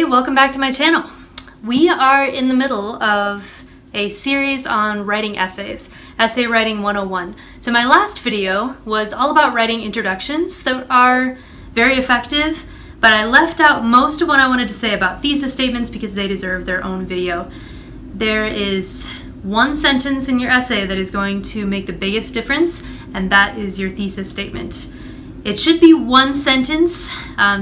everybody, welcome back to my channel. We are in the middle of a series on writing essays, Essay Writing 101. So my last video was all about writing introductions that are very effective, but I left out most of what I wanted to say about thesis statements because they deserve their own video. There is one sentence in your essay that is going to make the biggest difference, and that is your thesis statement. It should be one sentence,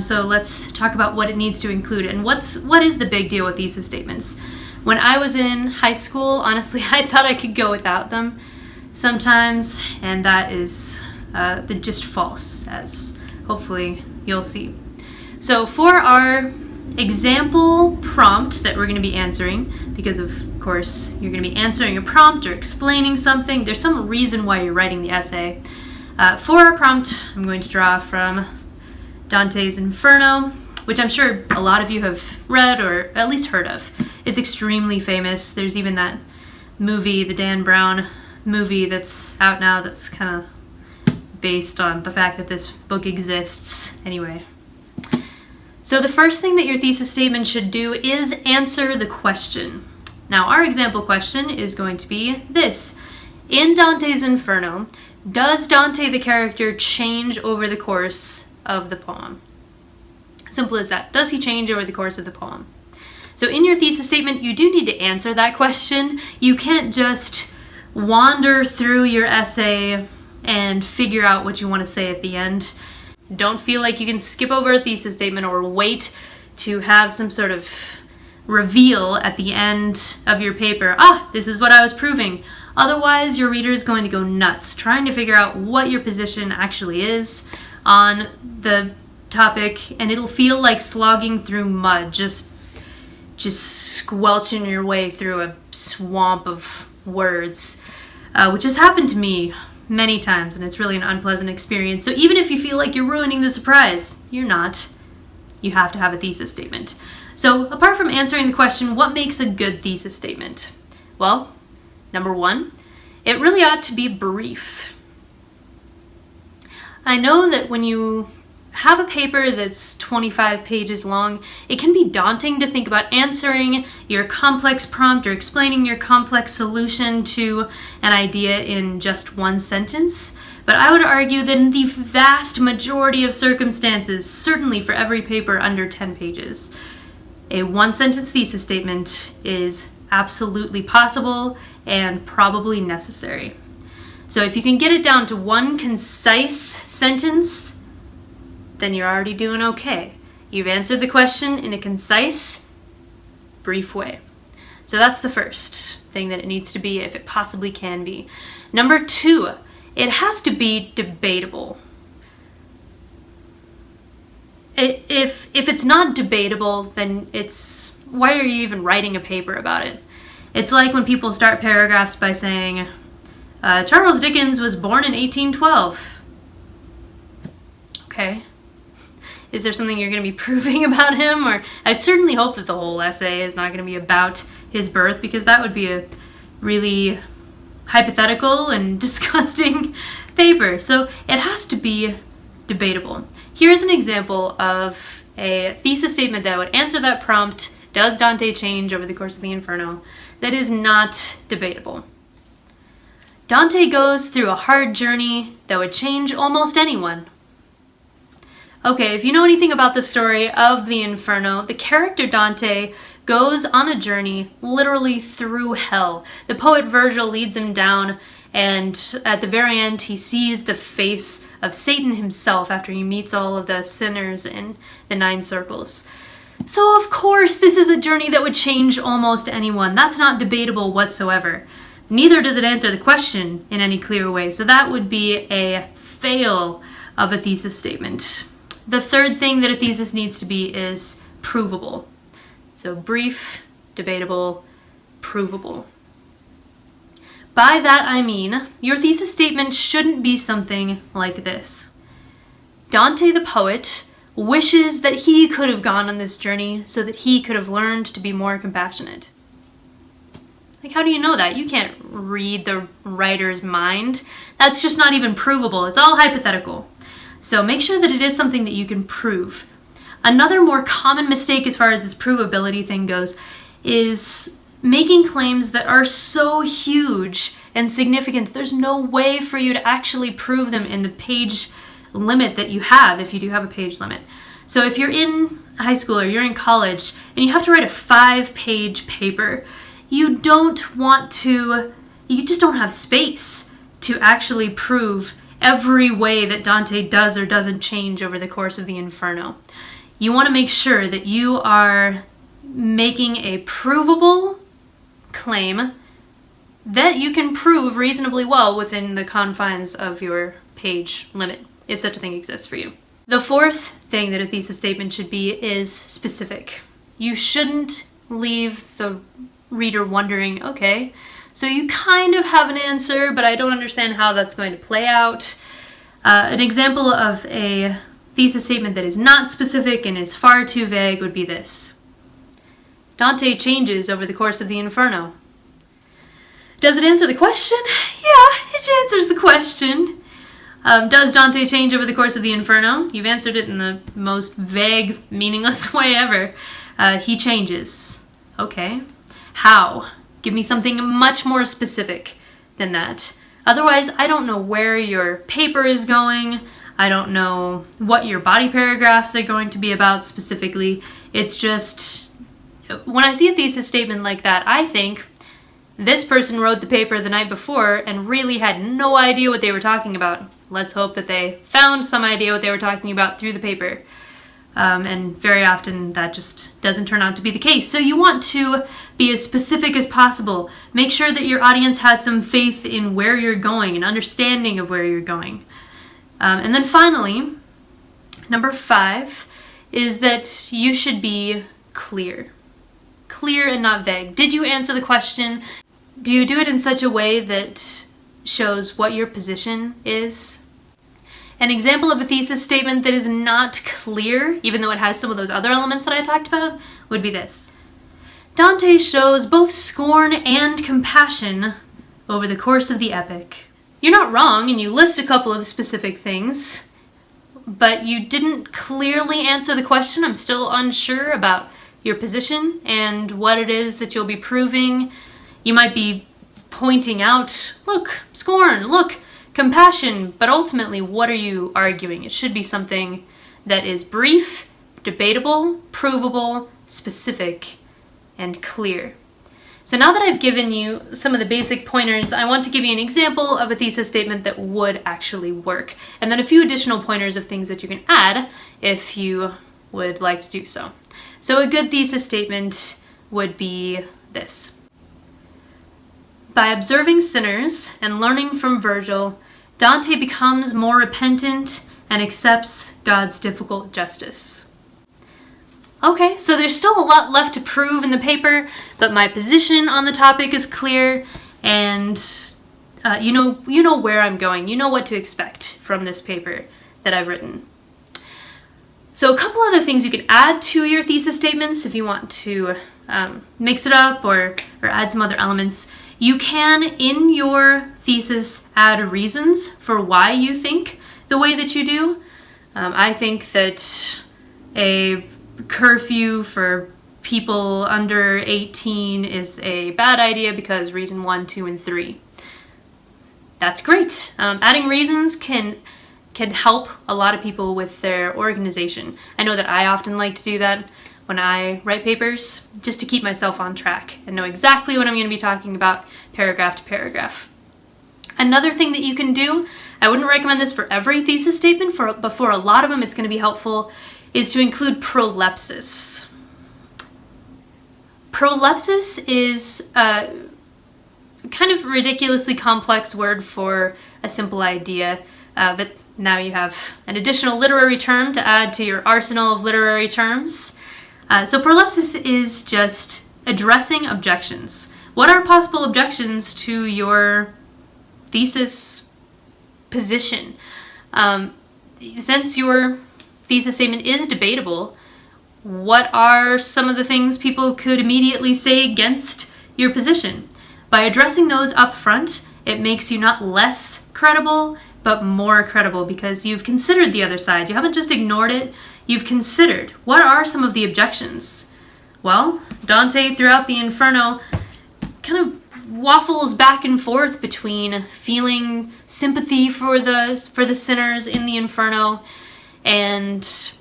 so let's talk about what it needs to include and what is the big deal with thesis statements. When I was in high school, honestly, I thought I could go without them sometimes, and that is just false, as hopefully you'll see. So for our example prompt that we're going to be answering, because of course you're going to be answering a prompt or explaining something, there's some reason why you're writing the essay. For our prompt, I'm going to draw from Dante's Inferno, which I'm sure a lot of you have read or at least heard of. It's extremely famous. There's even that movie, the Dan Brown movie that's out now that's kind of based on the fact that this book exists. Anyway. So the first thing that your thesis statement should do is answer the question. Now our example question is going to be this. In Dante's Inferno, does Dante the character change over the course of the poem? Simple as that. Does he change over the course of the poem? So in your thesis statement, you do need to answer that question. You can't just wander through your essay and figure out what you want to say at the end. Don't feel like you can skip over a thesis statement or wait to have some sort of reveal at the end of your paper. This is what I was proving. Otherwise, your reader is going to go nuts trying to figure out what your position actually is on the topic, and it'll feel like slogging through mud, just squelching your way through a swamp of words, which has happened to me many times, and it's really an unpleasant experience. So even if you feel like you're ruining the surprise, you're not. You have to have a thesis statement. So apart from answering the question, what makes a good thesis statement? Well, number one, it really ought to be brief. I know that when you have a paper that's 25 pages long, it can be daunting to think about answering your complex prompt or explaining your complex solution to an idea in just one sentence. But I would argue that in the vast majority of circumstances, certainly for every paper under 10 pages, a one-sentence thesis statement is absolutely possible and probably necessary. So if you can get it down to one concise sentence, then you're already doing okay. You've answered the question in a concise, brief way. So that's the first thing that it needs to be, if it possibly can be. Number two, it has to be debatable. If it's not debatable, then why are you even writing a paper about it? It's like when people start paragraphs by saying, Charles Dickens was born in 1812. Okay. Is there something you're going to be proving about him? Or I certainly hope that the whole essay is not going to be about his birth, because that would be a really hypothetical and disgusting paper. So it has to be debatable. Here's an example of a thesis statement that would answer that prompt, does Dante change over the course of the Inferno, that is not debatable. Dante goes through a hard journey that would change almost anyone. Okay, if you know anything about the story of the Inferno, the character Dante goes on a journey literally through hell. The poet Virgil leads him down, and at the very end he sees the face of Satan himself after he meets all of the sinners in the 9 circles. So of course this is a journey that would change almost anyone. That's not debatable whatsoever. Neither does it answer the question in any clear way. So that would be a fail of a thesis statement. The third thing that a thesis needs to be is provable. So brief, debatable, provable. By that I mean, your thesis statement shouldn't be something like this. Dante the poet wishes that he could have gone on this journey so that he could have learned to be more compassionate. Like, how do you know that? You can't read the writer's mind. That's just not even provable. It's all hypothetical. So make sure that it is something that you can prove. Another more common mistake as far as this provability thing goes is making claims that are so huge and significant that there's no way for you to actually prove them in the page limit that you have, if you do have a page limit. So if you're in high school or you're in college and you have to write a 5-page paper, you just don't have space to actually prove every way that Dante does or doesn't change over the course of the Inferno. You want to make sure that you are making a provable claim that you can prove reasonably well within the confines of your page limit, if such a thing exists for you. The fourth thing that a thesis statement should be is specific. You shouldn't leave the reader wondering, okay, so you kind of have an answer, but I don't understand how that's going to play out. An example of a thesis statement that is not specific and is far too vague would be this. Dante changes over the course of the Inferno. Does it answer the question? Yeah, it answers the question. Does Dante change over the course of the Inferno? You've answered it in the most vague, meaningless way ever. He changes. Okay. How? Give me something much more specific than that. Otherwise, I don't know where your paper is going. I don't know what your body paragraphs are going to be about specifically. It's just, when I see a thesis statement like that, I think this person wrote the paper the night before and really had no idea what they were talking about. Let's hope that they found some idea what they were talking about through the paper. And very often that just doesn't turn out to be the case. So you want to be as specific as possible. Make sure that your audience has some faith in where you're going, an understanding of where you're going. And then finally, number 5 is that you should be clear. Clear and not vague. Did you answer the question? Do you do it in such a way that shows what your position is? An example of a thesis statement that is not clear, even though it has some of those other elements that I talked about, would be this. Dante shows both scorn and compassion over the course of the epic. You're not wrong, and you list a couple of specific things, but you didn't clearly answer the question. I'm still unsure about your position and what it is that you'll be proving. You might be pointing out, look, scorn, look, compassion, but ultimately, what are you arguing? It should be something that is brief, debatable, provable, specific, and clear. So now that I've given you some of the basic pointers, I want to give you an example of a thesis statement that would actually work, and then a few additional pointers of things that you can add if you would like to do so. So a good thesis statement would be this. By observing sinners and learning from Virgil, Dante becomes more repentant and accepts God's difficult justice. Okay, so there's still a lot left to prove in the paper, but my position on the topic is clear, and you know where I'm going. You know what to expect from this paper that I've written. So a couple other things you could add to your thesis statements if you want to mix it up or add some other elements. You can, in your thesis, add reasons for why you think the way that you do. I think that a curfew for people under 18 is a bad idea because reason 1, 2, and 3. That's great. Adding reasons can help a lot of people with their organization. I know that I often like to do that when I write papers, just to keep myself on track and know exactly what I'm going to be talking about paragraph to paragraph. Another thing that you can do, I wouldn't recommend this for every thesis statement, but for a lot of them it's going to be helpful, is to include prolepsis. Prolepsis is a kind of ridiculously complex word for a simple idea, but now you have an additional literary term to add to your arsenal of literary terms. So prolepsis is just addressing objections. What are possible objections to your thesis position? Since your thesis statement is debatable, what are some of the things people could immediately say against your position? By addressing those up front, it makes you not less credible, but more credible because you've considered the other side. You haven't just ignored it, you've considered. What are some of the objections? Well, Dante throughout the Inferno kind of waffles back and forth between feeling sympathy for the sinners in the Inferno and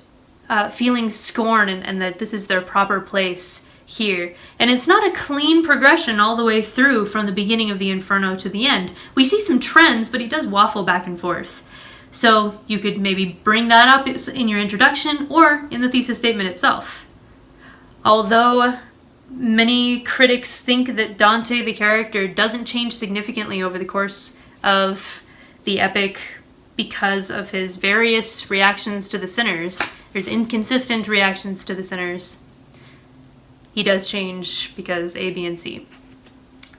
feeling scorn and that this is their proper place here. And it's not a clean progression all the way through from the beginning of the Inferno to the end. We see some trends, but he does waffle back and forth. So you could maybe bring that up in your introduction or in the thesis statement itself. Although many critics think that Dante, the character, doesn't change significantly over the course of the epic because of his various reactions to the sinners, there's inconsistent reactions to the sinners, he does change because A, B, and C.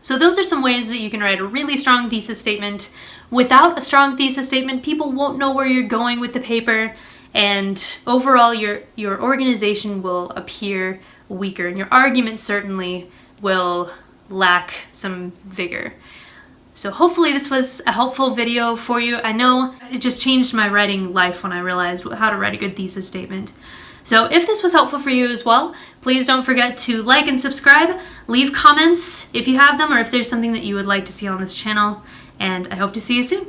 So those are some ways that you can write a really strong thesis statement. Without a strong thesis statement, people won't know where you're going with the paper, and overall your organization will appear weaker, and your argument certainly will lack some vigor. So hopefully this was a helpful video for you. I know it just changed my writing life when I realized how to write a good thesis statement. So if this was helpful for you as well, please don't forget to like and subscribe, leave comments if you have them or if there's something that you would like to see on this channel, and I hope to see you soon.